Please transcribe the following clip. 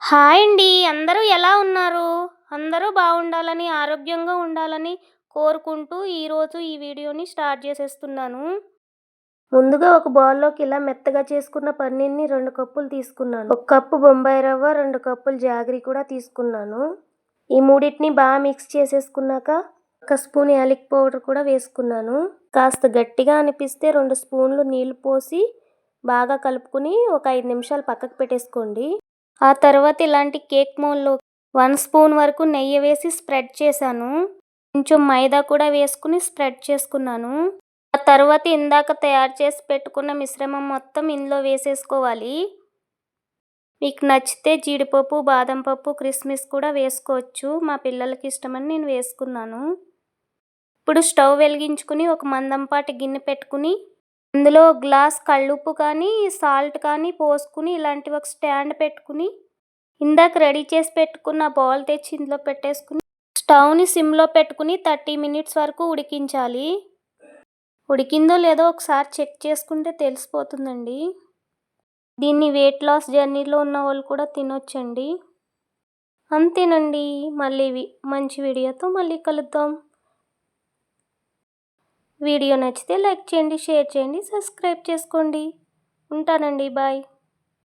Hi అండి. అందరూ ఎలా ఉన్నారు? అందరూ బాగుండాలని, ఆరోగ్యంగా ఉండాలని కోరుకుంటూ ఈరోజు ఈ వీడియోని స్టార్ట్ చేసేస్తున్నాను. ముందుగా ఒక బౌల్‌లోకి ఇలా మెత్తగా చేసుకున్న పన్నీర్‌ని 2 కప్పులు తీసుకున్నాను. 1 కప్పు బొంబాయి రవ్వ, 2 కప్పులు జాగరీ కూడా తీసుకున్నాను. ఈ మూడిటిని బాగా మిక్స్ చేసేసుకున్నాక 1 స్పూన్ యాలక్ పౌడర్ కూడా వేసుకున్నాను. కాస్త గట్టిగా అనిపిస్తే 2 స్పూన్లు నీళ్లు పోసి బాగా కలుపుకొని ఒక 5 నిమిషాలు పక్కకు పెట్టేసుకోండి. ఆ తర్వాత ఇలాంటి కేక్ మౌల్డ్‌లో 1 స్పూన్ వరకు నెయ్యి వేసి స్ప్రెడ్ చేశాను. కొంచెం మైదా కూడా వేసుకుని స్ప్రెడ్ చేసుకున్నాను. ఆ తర్వాత ఇందాక తయారు చేసి పెట్టుకున్న మిశ్రమం మొత్తం ఇందులో వేసేసుకోవాలి. మీకు నచ్చితే జీడిపప్పు, బాదం పప్పు, కిస్మిస్ కూడా వేసుకోవచ్చు. మా పిల్లలకి ఇష్టమని నేను వేసుకున్నాను. ఇప్పుడు స్టవ్ వెలిగించుకుని ఒక మందంపాటి గిన్నె పెట్టుకుని అందులో గ్లాస్ కల్లుప్పు కానీ సాల్ట్ కానీ పోసుకుని ఇలాంటి ఒక స్టాండ్ పెట్టుకుని ఇందాక రెడీ చేసి పెట్టుకున్న బౌల్ తెచ్చి ఇందులో పెట్టేసుకుని స్టవ్ని సిమ్లో పెట్టుకుని 30 మినిట్స్ వరకు ఉడికించాలి. ఉడికిందో లేదో ఒకసారి చెక్ చేసుకుంటే తెలిసిపోతుందండి. దీన్ని వెయిట్ లాస్ జర్నీలో ఉన్న వాళ్ళు కూడా తినొచ్చండి. అంతేనండి. మళ్ళీ మంచి వీడియోతో మళ్ళీ కలుద్దాం. వీడియో నచ్చితే లైక్ చేయండి, షేర్ చేయండి, సబ్స్క్రైబ్ చేసుకోండి. ఉంటానండి. బాయ్.